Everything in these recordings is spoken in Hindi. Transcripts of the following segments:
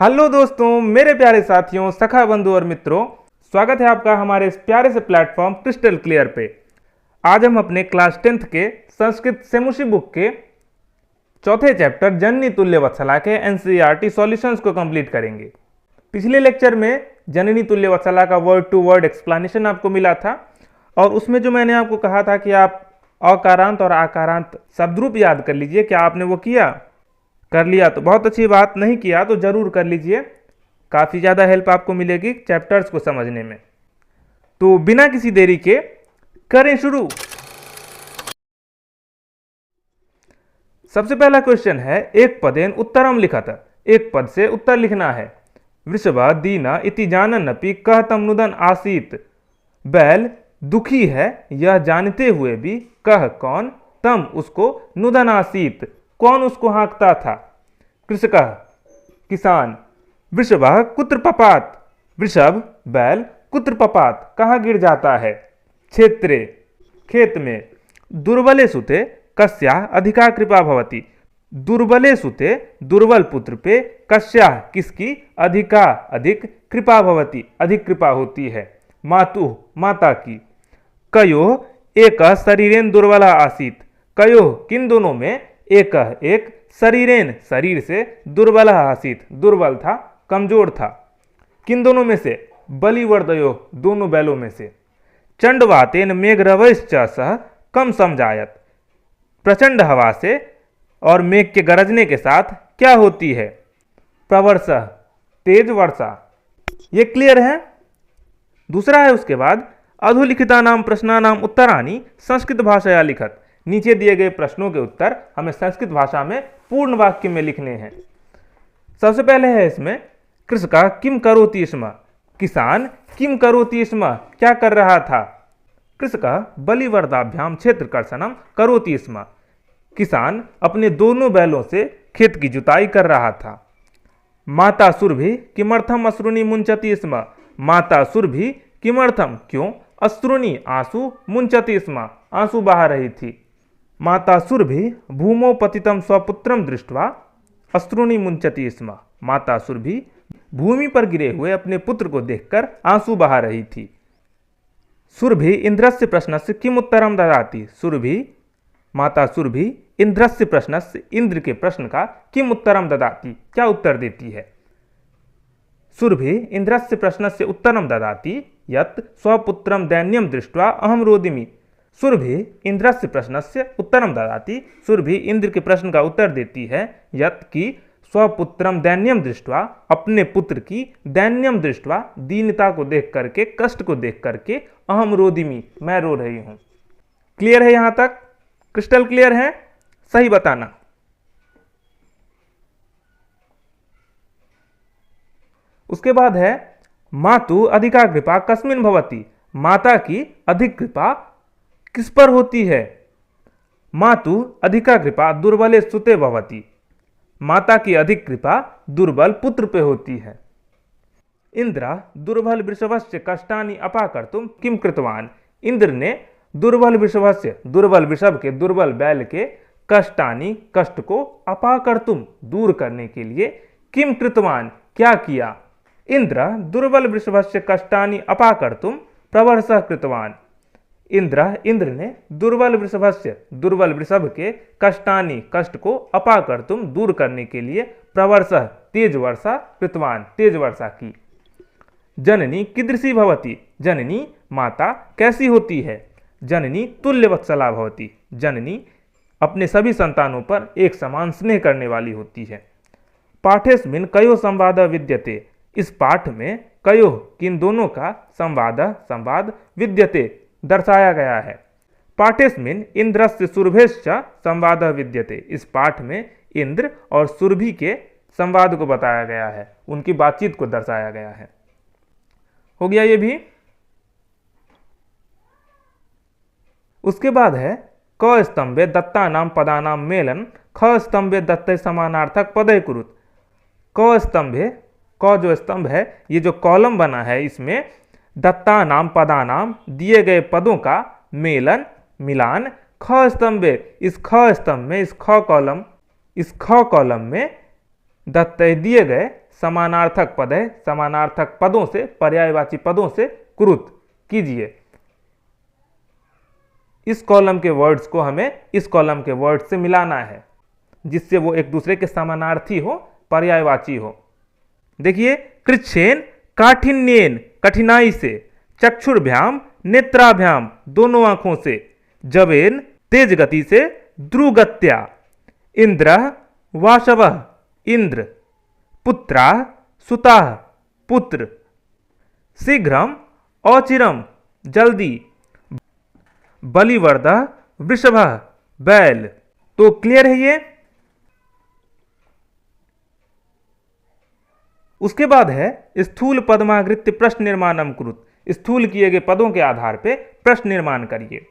हेलो दोस्तों, मेरे प्यारे साथियों, सखा बंधु और मित्रों, स्वागत है आपका हमारे इस प्यारे से प्लेटफॉर्म क्रिस्टल क्लियर पे। आज हम अपने क्लास 10th के संस्कृत सेमुशी बुक के चौथे चैप्टर जननी तुल्य वत्सला के एनसीईआरटी सॉल्यूशंस को कंप्लीट करेंगे। पिछले लेक्चर में जननी तुल्य वत्सला का वर्ड टू वर्ड एक्सप्लेनेशन आपको मिला था और उसमें जो मैंने आपको कहा था कि आप अकारांत और आकारांत शब्दरूप याद कर लीजिए। क्या आपने वो किया? कर लिया तो बहुत अच्छी बात, नहीं किया तो जरूर कर लीजिए, काफ़ी ज़्यादा हेल्प आपको मिलेगी चैप्टर्स को समझने में। तो बिना किसी देरी के करें शुरू। सबसे पहला क्वेश्चन है, एक पदेन उत्तरम लिखत। एक पद से उत्तर लिखना है। वृषभ दीन इति जानन्नपि कह तम नुदन आसीत। बैल दुखी है यह जानते हुए भी कह कौन तम उसको नुदन आसीत, कौन उसको हाँकता था। कृषक किसान। वृषभ कुत्र पपात। वृषभ बैल कुत्र पपात कहाँ गिर जाता है। क्षेत्रे खेत में। दुर्बले सुते कस्या अधिका कृपा भवति। दुर्बले सुते दुर्बल पुत्र पे कस्या किसकी अधिका अधिक कृपा भवति अधिक कृपा होती है। मातु माता की। कयो एक शरीरेन दुर्बला आसीत। कयो किन दोनों में एक एक शरीरेन शरीर से दुर्बल आसीत दुर्बल था, कमजोर था। किन दोनों में से? बलिवर्दयो दोनों बैलों में से। चंडवातेन मेघरवश्च सह कम समझायत। प्रचंड हवा से और मेघ के गरजने के साथ क्या होती है? प्रवर्षः तेज वर्षा। ये क्लियर है। दूसरा है उसके बाद, अधोलिखिता नाम प्रश्नानाम उत्तराणि संस्कृत भाषाया लिखत। नीचे दिए गए प्रश्नों के उत्तर हमें संस्कृत भाषा में पूर्ण वाक्य में लिखने हैं। सबसे पहले है इसमें, कृषक किम करोति स्म। किसान किम करोति स्म क्या कर रहा था। कृषक बलिवर्दाभ्याम क्षेत्र कर्षणम करोति स्म। किसान अपने दोनों बैलों से खेत की जुताई कर रहा था। माता सुरभि किमर्थम अश्रुनि मुंचति स्म। माता सुरभि किमर्थम क्यों अश्रुनि आंसू मुंचति स्म आंसू बहा रही थी। माता सुरभि भूमौ पतितम स्वपुत्रम दृष्ट्वा अश्रुनि मुंचति स्म। माता सुरभि भूमि पर गिरे हुए अपने पुत्र को देखकर आंसू बहा रही थी। सुरभि इंद्रस्य प्रश्नस्य किम उत्तरम ददाति। सुरभि माता सुरभि इंद्रस्य प्रश्नस्य इंद्र के प्रश्न का किम उत्तरम ददाति क्या उत्तर देती है। सुरभि इंद्रस्य प्रश्नस्य उत्तरम ददाति यत् स्वपुत्रम दैन्यम दृष्ट्वा अहम रोदिमि। सुरभि इंद्रस्य प्रश्नस्य उत्तरम ददाति। सुरभि इंद्र के प्रश्न का उत्तर देती है यत् कि स्वपुत्रम दैन्यम दृष्ट्वा अपने पुत्र की दैन्यम दृष्ट्वा दीनता को देख करके, कष्ट को देख करके, अहम रोदिमि मैं रो रही हूं। क्लियर है? यहां तक क्रिस्टल क्लियर है? सही बताना। उसके बाद है, मातु अधिका कृपा कस्मिन भवति। माता की अधिक कृपा किस पर होती है। मातु अधिका कृपा दुर्बले सुते भवति। माता की अधिक कृपा दुर्बल पुत्र पे होती है। इंद्र दुर्बल वृषभस्य कष्टानि अपाकर्तुम किम कृतवान। इंद्र ने दुर्बल वृषभस्य दुर्बल वृषभ के दुर्बल बैल के कष्टानि कष्ट को अपाकर्तुम दूर करने के लिए किम कृतवान क्या किया। इंद्र दुर्बल वृषभस्य कष्टानि अपाकर्तुम प्रवर्षः कृतवान। इंद्र ने दुर्बल वृषभस्य दुर्बल वृषभ के कष्टानि कष्ट को अपाकर्तुम दूर करने के लिए प्रवर्षः तेज वर्षा कृतवान तेज वर्षा की। जननी कीदृशी भवति। जननी माता कैसी होती है। जननी तुल्य वत्सला भवति। जननी अपने सभी संतानों पर एक समान स्नेह करने वाली होती है। पाठेस्मिन् कयो संवाद विद्यते। इस पाठ में कयो किन दोनों का संवाद विद्यते दर्शाया गया है। पाठेस्मिन् इंद्रस्य सुरभेश्च संवाद विद्यते। इस पाठ में इंद्र और सुरभि के संवाद को बताया गया है, उनकी बातचीत को दर्शाया गया है। हो गया ये भी। उसके बाद है, क स्तंभे दत्ता नाम पदा नाम मेलन ख स्तंभे दत्ते समानार्थक पदय कुरुत। क स्तंभे, क जो स्तंभ है, ये जो कॉलम बना है, इसमें दत्ता नाम पदा नाम दिए गए पदों का मेलन मिलान ख स्तंभे इस ख स्तंभ में इस ख कॉलम में दत्ते दिए गए समानार्थक पद है, समानार्थक पदों से, पर्यायवाची पदों से कुरुत कीजिए। इस कॉलम के वर्ड्स को हमें इस कॉलम के वर्ड से मिलाना है, जिससे वो एक दूसरे के समानार्थी हो, पर्यायवाची हो। देखिए, कृच्छेन काठिन्येन कठिनाई से, चक्षुर्भ्याम नेत्राभ्याम दोनों आंखों से, जवेन तेज गति से, द्रुगत्या, इंद्रः वाशवः इंद्र, पुत्राः सुताः पुत्र, शीघ्रम औचिरम जल्दी, बलिवर्दः वृषभः बैल। तो क्लियर है ये। उसके बाद है स्थूल पदमागृत्य प्रश्न निर्माणम कुरुत। स्थूल किए गए पदों के आधार पे प्रश्न निर्माण करिए।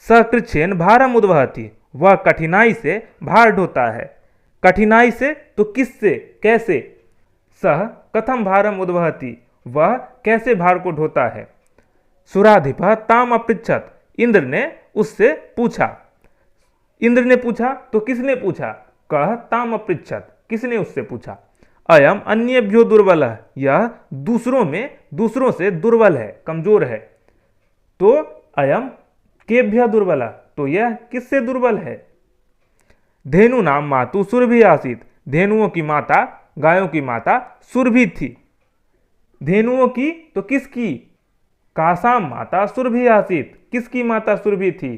सकृच्छेन भारम उद्वहति, वह कठिनाई से भार ढोता है। कठिनाई से तो किससे, कैसे। सह कथम भारम उद्वहति, वह कैसे भार को ढोता है। सुराधिपः ताम अपृच्छत, इंद्र ने उससे पूछा। इंद्र ने पूछा तो किसने पूछा, कह ताम अपृच्छत, किसने उससे पूछा। अयम अन्येभ्यो दुर्बल, यह दूसरों से दुर्बल है, कमजोर है। तो अयम केभ्य दुर्बल, तो यह किससे दुर्बल है। धेनु नाम मातु सुरभि आसीत, धेनुओं की माता, गायों की माता सुरभि थी। धेनुओं की तो किसकी, कासाम माता सुरभि आसीत, किसकी माता सुरभि थी।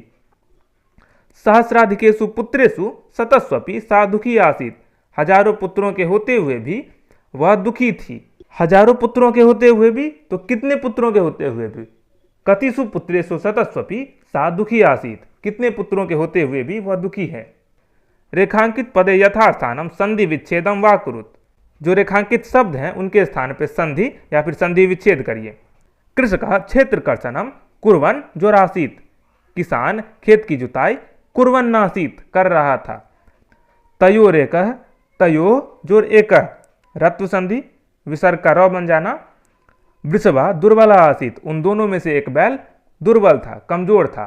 सहस्राधिकेषु पुत्रेषु शतस्वपि सा दुखी आसीत, हजारों पुत्रों के होते हुए भी वह दुखी थी। हजारों पुत्रों के होते हुए भी तो कितने पुत्रों के होते हुए भी, कतिषु पुत्रेषु शतस्वपि सा दुखी आसीत, कितने पुत्रों के होते हुए भी वह दुखी है। रेखांकित पदे यथास्थानम संधि विच्छेदम वा कुरुत, जो रेखांकित शब्द हैं उनके स्थान पर संधि या फिर संधि विच्छेद करिए। कृषक क्षेत्र कर्षणम कुर्वन जोरासीत, किसान खेत की जुताई कुर्वन नासीत, कर रहा था। तयोरेक, तयो जोर एक, रत्व संधि, विसर्ग का र बन जाना। वृषभा दुर्बला आसीत, उन दोनों में से एक बैल दुर्बल था, कमजोर था।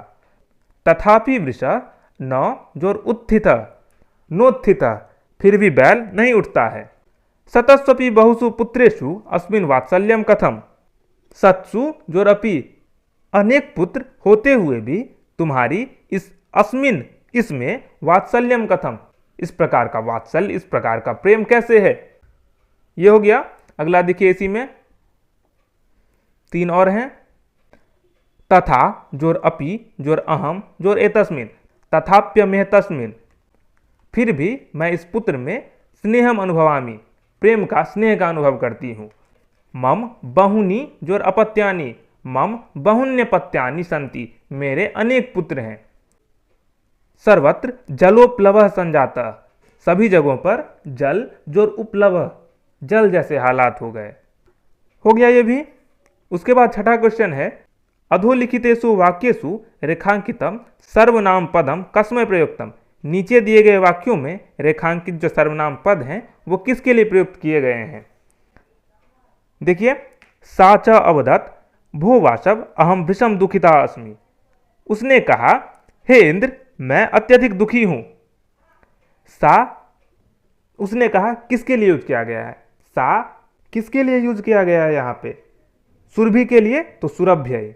तथापि वृष न जोर उत्थित, नोत्थित, फिर भी बैल नहीं उठता है। सतस्वपि बहुसु पुत्रेषु अस्मिन वात्सल्यम कथम, सत्सु जोर अपि, अनेक पुत्र होते हुए भी तुम्हारी इस अस्मिन, इसमें वात्सल्यम कथम, इस प्रकार का वात्सल्य, इस प्रकार का प्रेम कैसे है। यह हो गया। अगला देखिए, इसी में 3 और हैं। तथा जोर अपि जोर अहम जोर एतस्मिन, तथाप्यमेह तस्मिन, फिर भी मैं इस पुत्र में स्नेहम अनुभवामि, प्रेम का, स्नेह का अनुभव करती हूँ। मम बहुनी जोर अपत्यानि, मम बहुन्यपत्यानि संति, मेरे अनेक पुत्र हैं। सर्वत्र जलोपलवः संजातः, सभी जगहों पर जल जोर उपलवः, जल जैसे हालात हो गए। हो गया ये भी। उसके बाद छठा क्वेश्चन है, अधोलिखितेषु वाक्येषु रेखांकितम सर्वनाम पदम कस्मै प्रयुक्तम, नीचे दिए गए वाक्यों में रेखांकित जो सर्वनाम पद हैं वो किसके लिए प्रयुक्त किए गए हैं। देखिए, सा च अवदत् भो वाशव अहम भृशम दुखिता अस्मि, उसने कहा, हे इंद्र मैं अत्यधिक दुखी हूं। सा, उसने कहा, किसके लिए यूज किया गया है, सा किसके लिए यूज किया गया है यहां पे, सुरभि के लिए, तो सुरभ्य।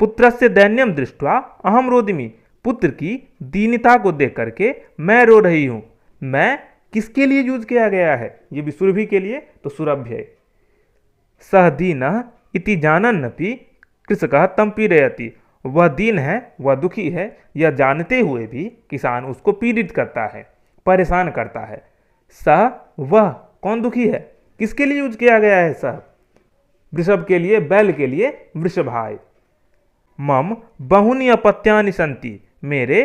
पुत्रस्य दैन्यम दृष्ट्वा अहम रोदिमि, पुत्र की दीनता को देख करके मैं रो रही हूं। मैं किसके लिए यूज किया गया है, ये भी सुरभि के लिए, तो सुरभ्य। सह दीनः इति जानन्नपि कृषकः तं पीडयति, वह दीन है, वह दुखी है, यह जानते हुए भी किसान उसको पीड़ित करता है, परेशान करता है। सह, वह, कौन दुखी है, किसके लिए यूज किया गया है सह, वृषभ के लिए, बैल के लिए वृषभाय। मम बहुनी अपत्यानि सन्ति, मेरे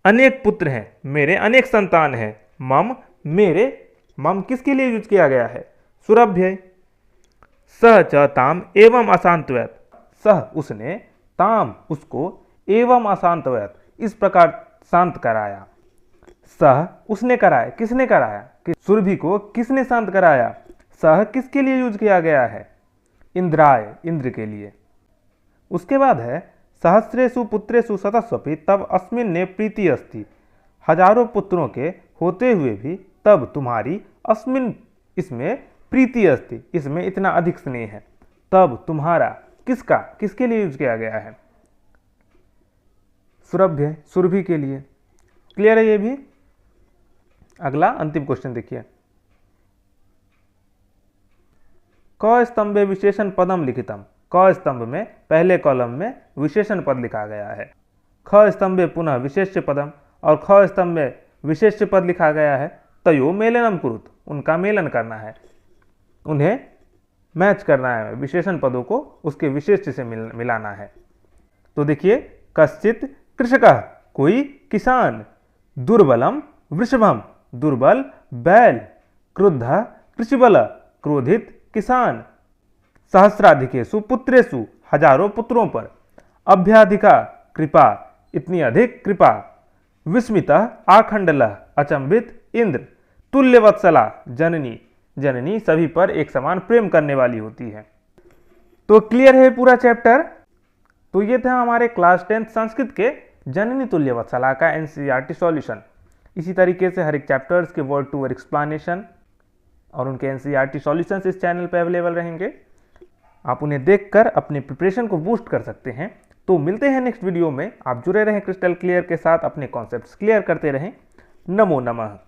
अनेक पुत्र हैं, मेरे अनेक संतान हैं। मम, मेरे, मम किसके लिए यूज किया गया है, सुरभ्य। सह च ताम एवं अशांतवत, सह उसने, ताम उसको, एवं अशांतवत इस प्रकार शांत कराया। सह उसने कराया, किसने कराया, कि सुरभि को किसने शांत कराया। सह किसके लिए यूज किया गया है, इंद्राय, इंद्र के लिए। उसके बाद है सहस्रेषु पुत्रेषु शतस्वपि तब अस्मिन् ने प्रीति अस्ति, हजारों पुत्रों के होते हुए भी तब तुम्हारी अस्मिन इसमें प्रीति अस्ति, इसमें इतना अधिक स्नेह है। तब तुम्हारा किसका, किसके लिए यूज किया गया है? सुरभ्य, सुरभि के लिए। क्लियर है ये भी? अगला अंतिम क्वेश्चन देखिए। क स्तंभे विशेषण पदम लिखितम। क स्तंभ में पहले कॉलम में विशेषण पद लिखा गया है। ख स्तंभे पुनः विशेष्य पदम, और ख स्तंभ में विशेष्य पद लिखा गया है। तयो मेलनम कुरुत, उनका मेलन करना है, उन्हें मैच करना है, विशेषण पदों को उसके विशेष्य से मिलाना है। तो देखिए, कश्चित कृषकः, कोई किसान, दुर्बलम वृषभम, दुर्बल बैल, क्रुद्धः कृषिबल, क्रोधित किसान, सहस्राधिकेषु पुत्रेषु, हजारों पुत्रों पर, अभ्याधिका कृपा, इतनी अधिक कृपा, विस्मितः आखंडलः, अचंभित इंद्र, तुल्यवत्सला जननी, जननी सभी पर एक समान प्रेम करने वाली होती है। तो क्लियर है पूरा चैप्टर। तो ये था हमारे क्लास 10 संस्कृत के जननी तुल्यवत्सला का एनसीईआरटी सॉल्यूशन। इसी तरीके से हर एक चैप्टर्स के वर्ड टू वर्ड एक्सप्लेनेशन और उनके एनसीईआरटी सॉल्यूशंस इस चैनल पर अवेलेबल रहेंगे। आप उन्हें देखकर अपने प्रिपरेशन को बूस्ट कर सकते हैं। तो मिलते हैं नेक्स्ट वीडियो में। आप जुड़े रहें क्रिस्टल क्लियर के साथ, अपने कॉन्सेप्ट्स क्लियर करते रहें। नमो नमः।